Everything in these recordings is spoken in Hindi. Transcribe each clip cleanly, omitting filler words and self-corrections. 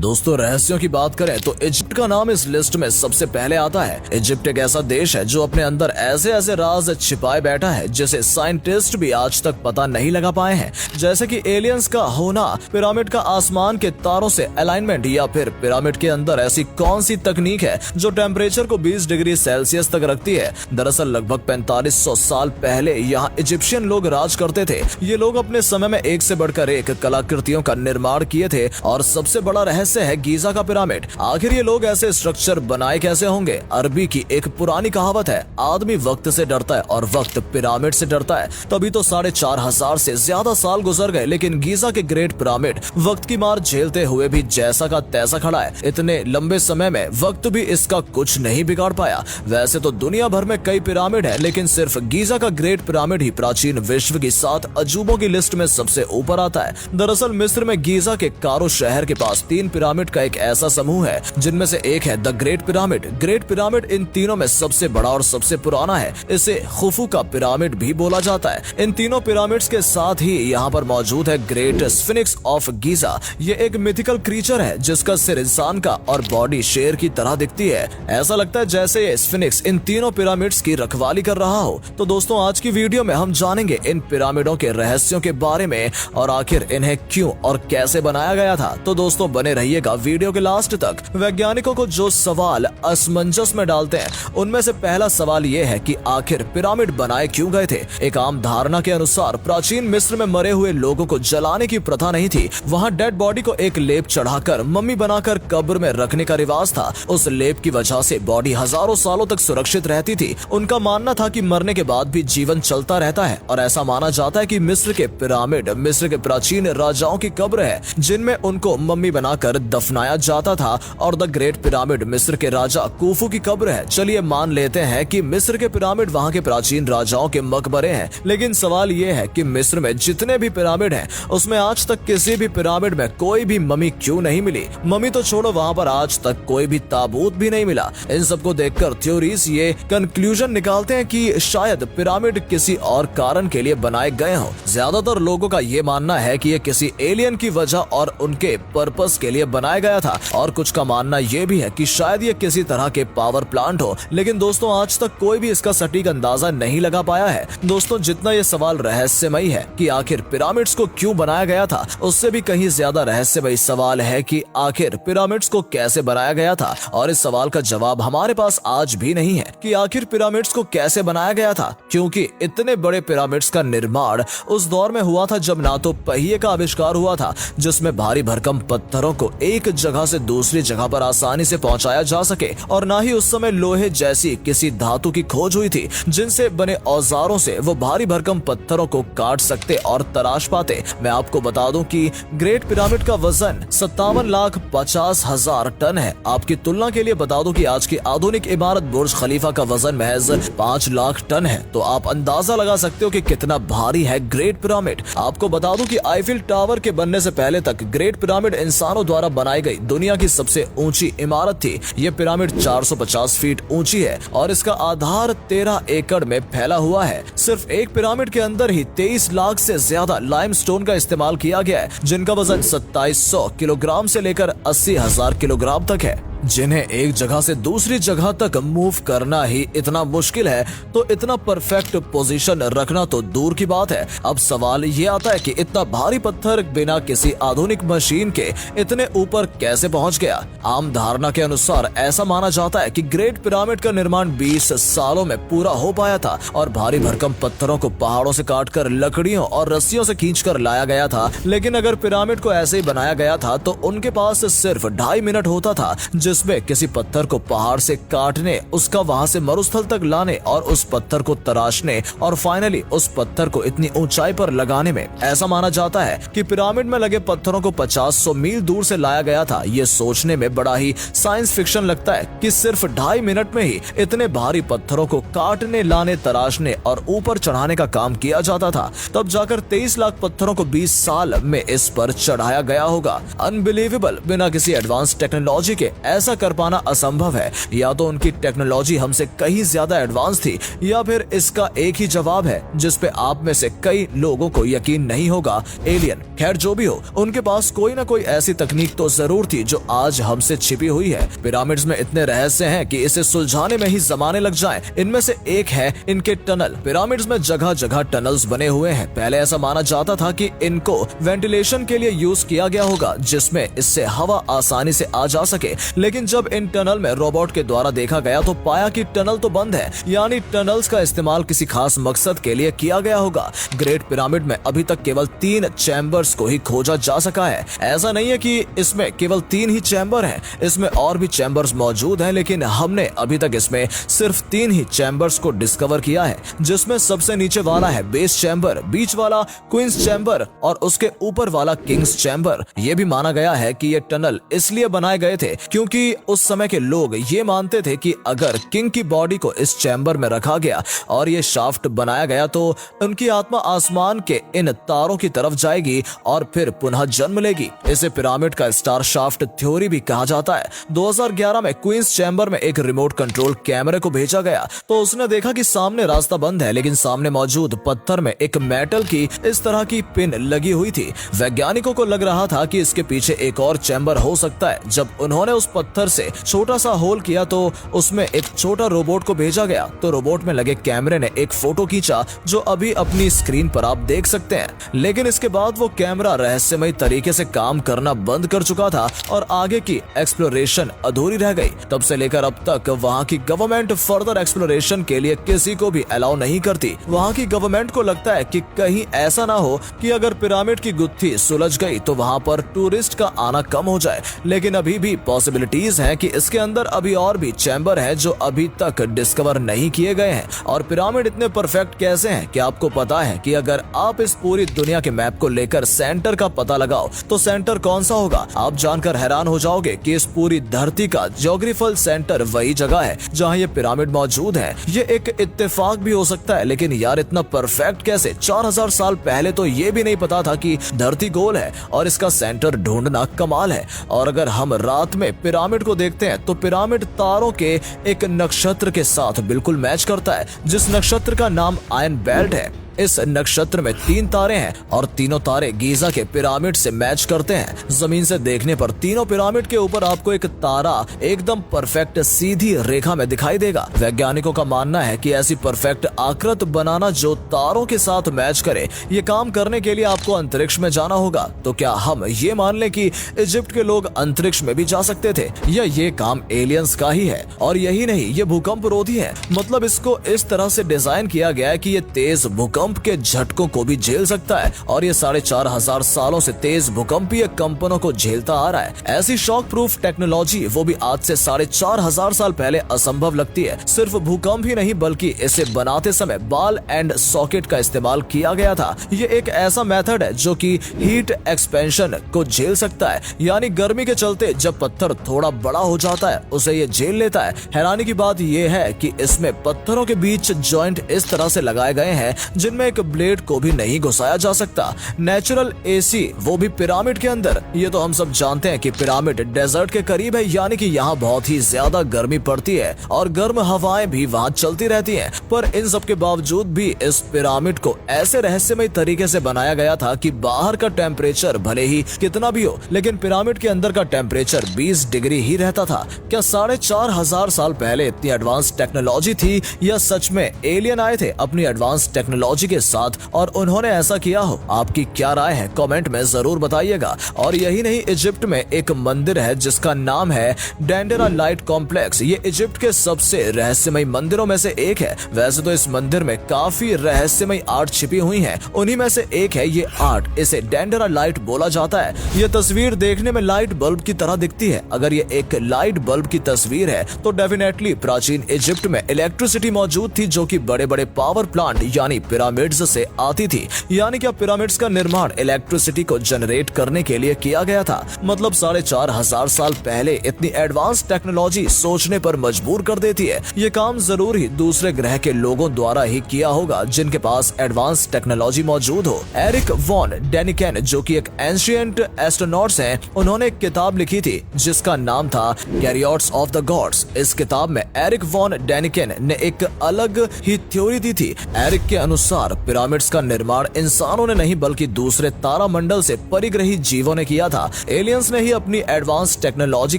दोस्तों रहस्यों की बात करें तो इजिप्ट का नाम इस लिस्ट में सबसे पहले आता है। इजिप्ट एक ऐसा देश है जो अपने अंदर ऐसे ऐसे राज छिपाए बैठा है जिसे साइंटिस्ट भी आज तक पता नहीं लगा पाए हैं, जैसे कि एलियंस का होना, पिरामिड का आसमान के तारों से अलाइनमेंट, या फिर पिरामिड के अंदर ऐसी कौन सी तकनीक है जो टेम्परेचर को 20 डिग्री सेल्सियस तक रखती है। दरअसल लगभग 4500 साल पहले यहाँ इजिप्शियन लोग राज करते थे। ये लोग अपने समय में एक से बढ़कर एक कलाकृतियों का निर्माण किए थे और सबसे बड़ा रहस्य है गीजा का पिरामिड। आखिर ये लोग ऐसे स्ट्रक्चर बनाए कैसे होंगे? अरबी की एक पुरानी कहावत है, आदमी वक्त से डरता है और वक्त पिरामिड से डरता है। तभी तो 4500 से ज्यादा साल गुजर गए, लेकिन गीजा के ग्रेट पिरामिड वक्त की मार झेलते हुए भी जैसा का तैसा खड़ा है। इतने लंबे समय में वक्त भी इसका कुछ नहीं बिगाड़ पाया। वैसे तो दुनिया भर में कई पिरामिड है, लेकिन सिर्फ गीजा का ग्रेट पिरामिड ही प्राचीन विश्व की 7 अजूबों की लिस्ट में सबसे ऊपर आता है। दरअसल मिस्र में गीजा के कारो शहर के पास 3 पिरामिड का एक ऐसा समूह है जिनमें से एक है the great pyramid. Great pyramid इन तीनों में सबसे बड़ा और सबसे पुराना है। इसे खुफू का पिरामिड भी बोला जाता है। इन तीनों पिरामिड्स के साथ ही यहाँ पर मौजूद है ग्रेट स्फिनिक्स ऑफ गीजा। ये एक मिथिकल क्रीचर है जिसका सिर इंसान का और बॉडी शेर की तरह दिखती है। ऐसा लगता है जैसे ये स्फिनिक्स इन तीनों पिरामिड्स की रखवाली कर रहा हो। तो दोस्तों आज की वीडियो में हम जानेंगे इन पिरामिडों के रहस्यों के बारे में और आखिर इन्हें क्यों और कैसे बनाया गया था। तो दोस्तों बने रहिएगा वीडियो के लास्ट तक। वैज्ञानिकों को जो सवाल असमंजस में डालते हैं उनमें से पहला सवाल ये है कि आखिर पिरामिड बनाए क्यों गए थे। एक आम धारणा के अनुसार प्राचीन मिस्र में मरे हुए लोगों को जलाने की प्रथा नहीं थी। वहाँ डेड बॉडी को एक लेप चढ़ाकर मम्मी बनाकर कब्र में रखने का रिवाज था। उस लेप की वजह से बॉडी हजारों सालों तक सुरक्षित रहती थी। उनका मानना था कि मरने के बाद भी जीवन चलता रहता है और ऐसा माना जाता है कि मिस्र के पिरामिड मिस्र के प्राचीन राजाओं की कब्र है जिनमें उनको मम्मी बनाकर दफनाया जाता था। और द ग्रेट पिरामिड मिस्र के राजा कुफू की कब्र है। चलिए मान लेते हैं कि मिस्र के पिरामिड वहाँ के प्राचीन राजाओं के मकबरे हैं, लेकिन सवाल ये है कि मिस्र में जितने भी पिरामिड हैं उसमें आज तक किसी भी पिरामिड में कोई भी मम्मी क्यों नहीं मिली? मम्मी तो छोड़ो, वहाँ पर आज तक कोई भी ताबूत भी नहीं मिला। इन सबको देखकर थ्योरीज ये कंक्लूजन निकालते हैं कि शायद पिरामिड किसी और कारण के लिए बनाए गए हों। ज्यादातर लोगों का ये मानना है कि ये किसी एलियन की वजह और उनके पर्पस के लिए बनाया गया था, और कुछ का मानना ये भी है कि शायद ये किसी तरह के पावर प्लांट हो। लेकिन दोस्तों आज तक कोई भी इसका सटीक अंदाजा नहीं लगा पाया है। दोस्तों जितना ये सवाल रहस्यमयी है कि आखिर पिरामिड्स को क्यों बनाया गया था, उससे भी कहीं ज्यादा रहस्यमयी सवाल है कि आखिर पिरामिड्स को कैसे बनाया गया था। और इस सवाल का जवाब हमारे पास आज भी नहीं है कि आखिर पिरामिड्स को कैसे बनाया गया था, क्योंकि इतने बड़े पिरामिड्स का निर्माण उस दौर में हुआ था जब ना तो पहिए का आविष्कार हुआ था जिसमें भारी भरकम पत्थरों को एक जगह से दूसरी जगह पर आसानी से पहुंचाया जा सके, और ना ही उस समय लोहे जैसी किसी धातु की खोज हुई थी जिनसे बने औजारों से वो भारी भरकम पत्थरों को काट सकते और तराश पाते। मैं आपको बता दूं कि ग्रेट पिरामिड का वजन 57,50,000 टन है। आपकी तुलना के लिए बता दूं कि आज की आधुनिक इमारत बुर्ज खलीफा का वजन महज 5 लाख टन है। तो आप अंदाजा लगा सकते हो कि कितना भारी है ग्रेट पिरामिड। आपको बता दूं कि आईफिल टावर के बनने से पहले तक ग्रेट पिरामिड इंसानों द्वारा बनाई गई दुनिया की सबसे ऊंची इमारत थी। ये पिरामिड 450 फीट ऊंची है और इसका आधार 13 एकड़ में फैला हुआ है। सिर्फ एक पिरामिड के अंदर ही 23 लाख से ज्यादा लाइमस्टोन का इस्तेमाल किया गया है, जिनका वजन 2700 किलोग्राम से लेकर 80,000 किलोग्राम तक है। जिन्हें एक जगह से दूसरी जगह तक मूव करना ही इतना मुश्किल है, तो इतना परफेक्ट पोजीशन रखना तो दूर की बात है। अब सवाल ये आता है कि इतना भारी पत्थर बिना किसी आधुनिक मशीन के इतने ऊपर कैसे पहुंच गया। आम धारणा के अनुसार ऐसा माना जाता है कि ग्रेट पिरामिड का निर्माण 20 सालों में पूरा हो पाया था और भारी भरकम पत्थरों को पहाड़ों से काटकर लकड़ियों और रस्सियों से खींचकर लाया गया था। लेकिन अगर पिरामिड को ऐसे ही बनाया गया था तो उनके पास सिर्फ 2.5 मिनट होता था जिसमें किसी पत्थर को पहाड़ से काटने, उसका वहां से मरुस्थल तक लाने और उस पत्थर को तराशने और फाइनली उस पत्थर को इतनी ऊंचाई पर लगाने में। ऐसा माना जाता है कि पिरामिड में लगे पत्थरों को 50-100 मील दूर से लाया गया था। ये सोचने में बड़ा ही साइंस फिक्शन लगता है कि सिर्फ 2.5 मिनट में ही इतने भारी पत्थरों को काटने, लाने, तराशने और ऊपर चढ़ाने का काम किया जाता था। तब जाकर 23 लाख पत्थरों को 20 साल में इस पर चढ़ाया गया होगा। अनबिलीवेबल। बिना किसी एडवांस टेक्नोलॉजी के ऐसा कर पाना असंभव है। या तो उनकी टेक्नोलॉजी हमसे कहीं ज्यादा एडवांस थी, या फिर इसका एक ही जवाब है जिस पे आप में से कई लोगों को यकीन नहीं होगा, एलियन। खैर जो भी हो, उनके पास कोई ना कोई ऐसी तकनीक तो जरूर थी जो आज हमसे छिपी हुई है। पिरामिड्स में इतने रहस्य हैं कि इसे सुलझाने में ही जमाने लग जाएं। इनमें से एक है इनके टनल। पिरामिड्स में जगह जगह टनल्स बने हुए हैं। पहले ऐसा माना जाता था कि इनको वेंटिलेशन के लिए यूज किया गया होगा, जिसमें इससे हवा आसानी से आ जा सके। लेकिन जब इन टनल में रोबोट के द्वारा देखा गया तो पाया कि टनल तो बंद है, यानी टनल्स का इस्तेमाल किसी खास मकसद के लिए किया गया होगा। ग्रेट पिरामिड में अभी तक केवल 3 चैम्बर्स को ही खोजा जा सका है। ऐसा नहीं है कि इसमें केवल 3 ही चैम्बर हैं, इसमें और भी चैम्बर्स मौजूद हैं, लेकिन हमने अभी तक इसमें सिर्फ 3 ही चैम्बर्स को डिस्कवर किया है, जिसमें सबसे नीचे वाला है बेस चैम्बर, बीच वाला क्वींस चैम्बर और उसके ऊपर वाला किंग्स चैम्बर। ये भी माना गया है कि ये टनल इसलिए बनाए गए थे क्योंकि उस समय के लोग ये मानते थे कि अगर किंग की बॉडी को इस चैम्बर में रखा गया और ये शाफ्ट बनाया गया तो उनकी आत्मा आसमान के इन तारों की तरफ जाएगी और फिर पुनः जन्म लेगी। इसे पिरामिड का स्टार शाफ्ट थ्योरी भी कहा जाता है। 2011 में क्वींस चैम्बर में एक रिमोट कंट्रोल कैमरे को भेजा गया तो उसने देखा कि सामने रास्ता बंद है, लेकिन सामने मौजूद पत्थर में एक मेटल की इस तरह की पिन लगी हुई थी। वैज्ञानिकों को लग रहा था कि इसके पीछे एक और चैम्बर हो सकता है। जब उन्होंने उस पत्थर से छोटा सा होल किया तो उसमें एक छोटा रोबोट को भेजा गया तो रोबोट में लगे कैमरे ने एक फोटो खींचा जो अभी अपनी स्क्रीन पर आप देख सकते हैं। लेकिन इसके बाद वो कैमरा रहस्यमय तरीके से काम करना बंद कर चुका था और आगे की एक्सप्लोरेशन अधूरी रह गई। तब से लेकर अब तक वहाँ की गवर्नमेंट फर्दर एक्सप्लोरेशन के लिए किसी को भी अलाउ नहीं करती। वहाँ की गवर्नमेंट को लगता है कि कहीं ऐसा ना हो कि अगर पिरामिड की गुत्थी सुलझ गई तो वहाँ पर टूरिस्ट का आना कम हो जाए। लेकिन अभी भी पॉसिबिलिटीज हैं कि इसके अंदर अभी और भी चैम्बर हैं जो अभी तक डिस्कवर नहीं किए गए हैं। और पिरामिड इतने परफेक्ट कैसे हैं कि आपको पता है कि अगर आप इस पूरी दुनिया के मैप को लेकर सेंटर का पता लगाओ तो सेंटर कौन सा होगा? आप जानकर हैरान हो जाओगे कि इस पूरी धरती का ज्योग्राफिकल सेंटर वही जगह है जहाँ ये पिरामिड मौजूद है। ये एक इत्तेफाक भी हो सकता है, लेकिन यार इतना परफेक्ट कैसे? 4000 साल पहले तो ये भी नहीं पता था कि धरती गोल है और इसका सेंटर ढूंढना कमाल है। और अगर हम रात में पिरामिड को देखते हैं तो पिरामिड तारों के एक नक्षत्र के साथ बिल्कुल मैच करता है, जिस नक्षत्र का नाम आयन बेल्ट है। इस नक्षत्र में 3 तारे हैं और तीनों तारे गीजा के पिरामिड से मैच करते हैं। जमीन से देखने पर तीनों पिरामिड के ऊपर आपको एक तारा एकदम परफेक्ट सीधी रेखा में दिखाई देगा। वैज्ञानिकों का मानना है कि ऐसी परफेक्ट आकृति बनाना जो तारों के साथ मैच करे, ये काम करने के लिए आपको अंतरिक्ष में जाना होगा। तो क्या हम ये मान लें कि इजिप्ट के लोग अंतरिक्ष में भी जा सकते थे, या ये काम एलियंस का ही है? और यही नहीं, ये भूकंप रोधी है। मतलब इसको इस तरह से डिजाइन किया गया है कि ये तेज भूकंप के झटकों को भी झेल सकता है और ये 4500 सालों से तेज भूकंपीय कंपनों को झेलता आ रहा है। ऐसी शॉक प्रूफ टेक्नोलॉजी वो भी आज से 4500 साल पहले असंभव लगती है। सिर्फ भूकंप ही नहीं बल्कि इसे बनाते समय बॉल एंड सॉकेट का इस्तेमाल किया गया था। ये एक ऐसा मेथड है जो कि हीट एक्सपेंशन को झेल सकता है, यानी गर्मी के चलते जब पत्थर थोड़ा बड़ा हो जाता है उसे ये झेल लेता है। हैरानी की बात यह है कि इसमें पत्थरों के बीच जॉइंट इस तरह से लगाए गए हैं जिनमें एक ब्लेड को भी नहीं घुसाया जा सकता। नेचुरल एसी वो भी पिरामिड के अंदर। ये तो हम सब जानते हैं कि पिरामिड डेजर्ट के करीब है, यानी कि यहाँ बहुत ही ज्यादा गर्मी पड़ती है और गर्म हवाएं भी वहाँ चलती रहती हैं। पर इन सब के बावजूद भी इस पिरामिड को ऐसे रहस्यमय तरीके से बनाया गया था कि बाहर का टेम्परेचर भले ही कितना भी हो, लेकिन पिरामिड के अंदर का टेम्परेचर 20 डिग्री ही रहता था। क्या 4500 साल पहले इतनी एडवांस टेक्नोलॉजी थी, या सच में एलियन आए थे अपनी एडवांस टेक्नोलॉजी के साथ और उन्होंने ऐसा किया हो? आपकी क्या राय है कमेंट में जरूर बताइएगा। और यही नहीं, इजिप्ट में एक मंदिर है जिसका नाम है डेंडेरा लाइट कॉम्प्लेक्स। ये इजिप्ट के सबसे रहस्यमय मंदिरों में से एक है। वैसे तो इस मंदिर में काफी रहस्यमय आर्ट छिपी हुई है, उन्हीं में से एक है ये आर्ट। इसे डेंडेरा लाइट बोला जाता है। ये तस्वीर देखने में लाइट बल्ब की तरह दिखती है। अगर ये एक लाइट बल्ब की तस्वीर है तो डेफिनेटली प्राचीन इजिप्ट में इलेक्ट्रिसिटी मौजूद थी, जो कि बड़े बड़े पावर प्लांट यानी पिरामिड पिरामिड्स से आती थी। यानी क्या पिरामिड्स का निर्माण इलेक्ट्रिसिटी को जनरेट करने के लिए किया गया था। मतलब 4,500 साल पहले इतनी एडवांस टेक्नोलॉजी सोचने पर मजबूर कर देती है। ये काम जरूर ही दूसरे ग्रह के लोगों द्वारा ही किया होगा जिनके पास एडवांस टेक्नोलॉजी मौजूद हो। एरिक वॉन डेनिकेन जो कि एक एंशिएंट एस्ट्रोनॉट्स हैं, उन्होंने एक किताब लिखी थी जिसका नाम था कैरियट्स ऑफ द गॉड्स। इस किताब में एरिक वॉन डेनिकेन ने एक अलग ही थ्योरी दी थी। एरिक के अनुसार पिरामिड्स का निर्माण इंसानों ने नहीं बल्कि दूसरे तारामंडल से परिग्रही जीवों ने किया था। एलियंस ने ही अपनी एडवांस टेक्नोलॉजी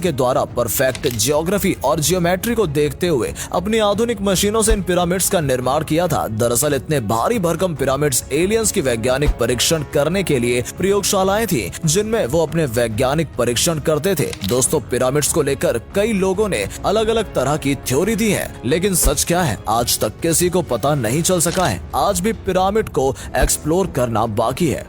के द्वारा परफेक्ट जियोग्राफी और जियोमेट्री को देखते हुए अपनी आधुनिक मशीनों से इन पिरामिड्स का निर्माण किया था। दरअसल इतने भारी भरकम पिरामिड्स एलियंस की वैज्ञानिक परीक्षण करने के लिए प्रयोगशालाएं थी जिनमें वो अपने वैज्ञानिक परीक्षण करते थे। दोस्तों, पिरामिड्स को लेकर कई लोगों ने अलग अलग तरह की थ्योरी दी है, लेकिन सच क्या है आज तक किसी को पता नहीं चल सका है। आज भी पिरामिड को एक्सप्लोर करना बाकी है।